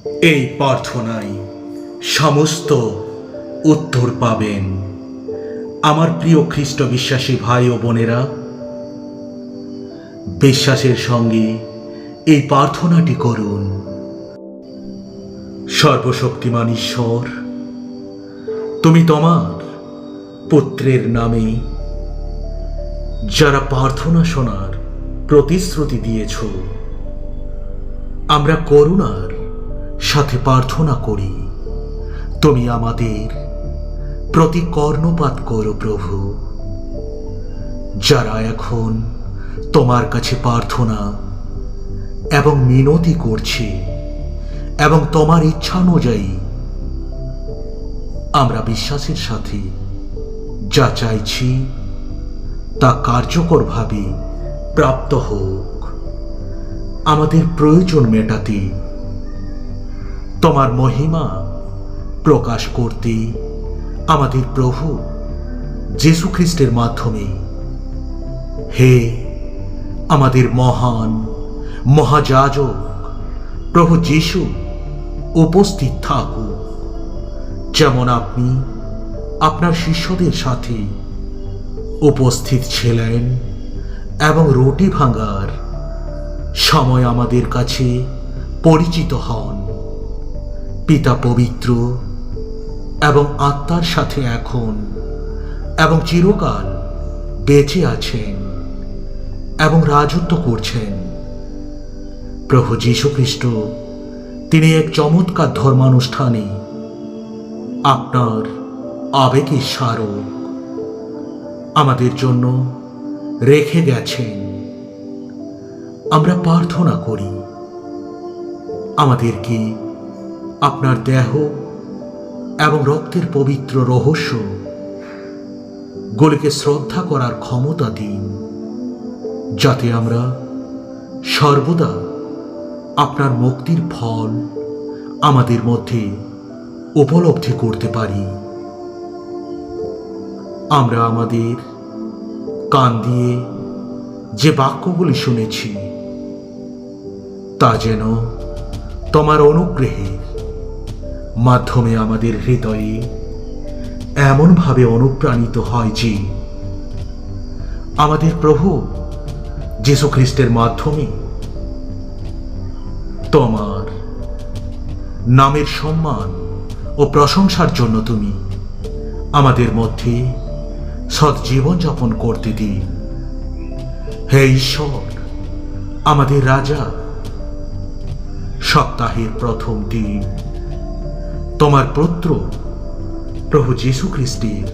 এই প্রার্থনায় সমস্ত উত্তর পাবেন। আমার প্রিয় খ্রিস্ট বিশ্বাসী ভাই ও বোনেরা, বিশ্বাসের সঙ্গে এই প্রার্থনাটি করুন। সর্বশক্তিমান ঈশ্বর, তুমি তোমার পুত্রের নামে যারা প্রার্থনা শোনার প্রতিশ্রুতি দিয়েছ, আমরা করুণার সাথে প্রার্থনা করি, তুমি আমাদের প্রতি কর্ণপাত করো প্রভু। যারা এখন তোমার কাছে প্রার্থনা এবং মিনতি করছে এবং তোমার ইচ্ছা অনুযায়ী আমরা বিশ্বাসের সাথে যা চাইছি তা কার্যকরভাবে প্রাপ্ত হোক। আমাদের প্রয়োজন মেটাতে, তোমার মহিমা প্রকাশ করতে আমাদের প্রভু যীশু খ্রিস্টের মাধ্যমে, হে আমাদের মহান মহাযাজক প্রভু যীশু উপস্থিত থাকুক। যেমন আপনি আপনার শিষ্যদের সাথে উপস্থিত ছিলেন এবং রুটি ভাঙার সময় আমাদের কাছে পরিচিত হন, পিতা পবিত্র এবং আত্মার সাথে এখন এবং চিরকাল বেঁচে আছেন এবং রাজত্ব করছেন। প্রভু যীশু খ্রিস্ট, তিনি এক চমৎকার ধর্মানুষ্ঠানে আপনার আবেগের স্মারক আমাদের জন্য রেখে গেছেন। আমরা প্রার্থনা করি আমাদেরকে আপনার দেহ এবং রক্তের পবিত্র রহস্য গুলিকে শ্রদ্ধা করার ক্ষমতা দিন, যাতে আমরা সর্বদা আপনার মুক্তির ফল আমাদের মধ্যে উপলব্ধি করতে পারি। আমরা আমাদের কান দিয়ে যে বাক্যগুলি শুনেছি তা যেন তোমার অনুগ্রহের মাধ্যমে আমাদের হৃদয়ে এমনভাবে অনুপ্রাণিত হয় যে আমাদের প্রভু যীশু খ্রিস্টের মাধ্যমে তোমার নামের সম্মান ও প্রশংসার জন্য তুমি আমাদের মধ্যে সৎ জীবনযাপন করতে দিন। হে ঈশ্বর, আমাদের রাজা, সপ্তাহের প্রথম দিন তোমার পুত্র প্রভু যীশু খ্রিস্টের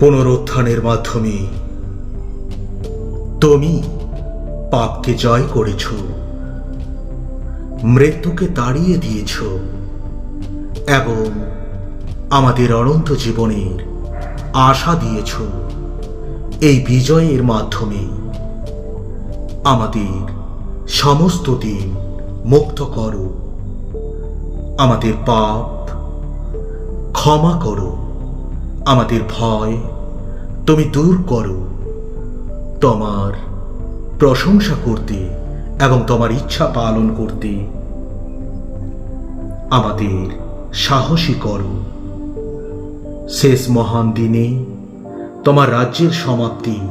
পুনরুত্থানের মাধ্যমে তুমি পাপকে জয় করেছ, মৃত্যুকে তাড়িয়ে দিয়েছ এবং আমাদের অনন্ত জীবনের আশা দিয়েছ। এই বিজয়ের মাধ্যমে আমাদের সমস্ত দিন মুক্ত করো, আমাদের পাপ ক্ষমা করো, আমাদের ভয় তুমি দূর করো, তোমার প্রশংসা করতে এবং তোমার ইচ্ছা পালন করতে আমাদের সাহসী করো। শেষ মহান দিনে তোমার রাজ্যের সমাপ্তির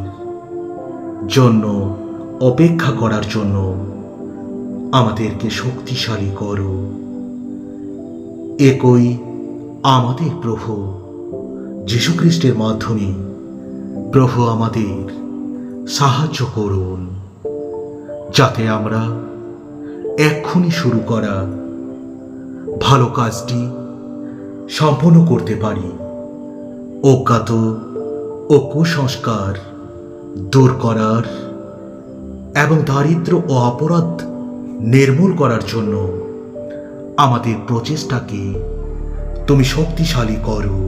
জন্য অপেক্ষা করার জন্য আমাদেরকে শক্তিশালী করো। একই আমাদের প্রভু যীশু খ্রিস্টের মাধ্যমে প্রভু আমাদের সাহায্য করুন, যাতে আমরা এক্ষুনি শুরু করা ভালো কাজটি সম্পন্ন করতে পারি। অজ্ঞাত ও কুসংস্কার দূর করার এবং দারিদ্র্য ও অপরাধ নির্মূল করার জন্য আমাদের প্রচেষ্টাকে তুমি শক্তিশালী করো।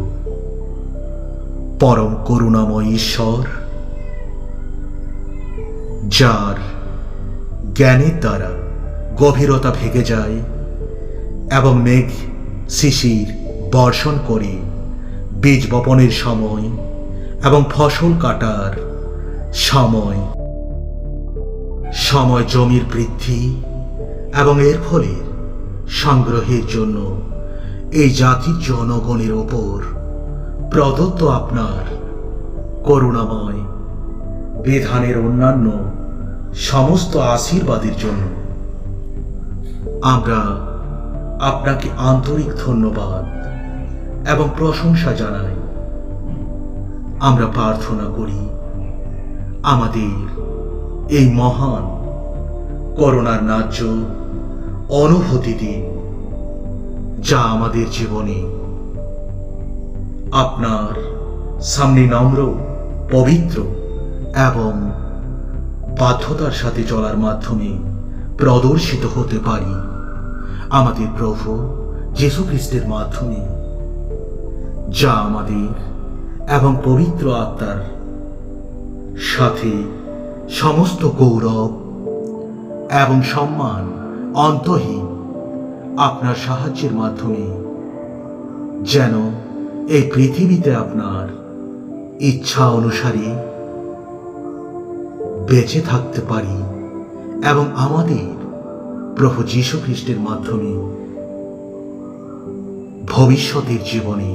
পরম করুণাময় ঈশ্বর, যার জ্ঞানের দ্বারা গভীরতা ভেঙে যায় এবং মেঘ শিশির বর্ষণ করে বীজ বপনের সময় এবং ফসল কাটার সময় জমির বৃদ্ধি এবং এর ফলে সংগ্রহের জন্য এই জাতির জনগণের ওপর প্রদত্ত আপনার করুণাময় বিধানের অন্যান্য সমস্ত আশীর্বাদের জন্য আমরা আপনাকে আন্তরিক ধন্যবাদ এবং প্রশংসা জানাই। আমরা প্রার্থনা করি আমাদের এই মহান করুণার ন্যায্য অনুভূতি দিন, যা আমাদের জীবনে আপনার সামনে নম্র, পবিত্র এবং বাধ্যতার সাথে চলার মাধ্যমে প্রদর্শিত হতে পারি আমাদের প্রভু যীশু খ্রিস্টের মাধ্যমে, যা আমাদের এবং পবিত্র আত্মার সাথে সমস্ত গৌরব এবং সম্মান অন্তহীন আপনার সাহায্যের মাধ্যমে যেন এই পৃথিবীতে আপনার ইচ্ছা অনুসারে বেঁচে থাকতে পারি এবং আমাদের প্রভু যীশু খ্রিস্টের মাধ্যমে ভবিষ্যতের জীবনে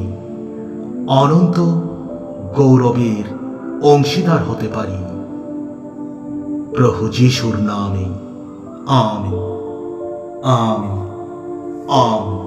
অনন্ত গৌরবের অংশীদার হতে পারি। প্রভু যীশুর নামে আমেন, আমেন, আমেন।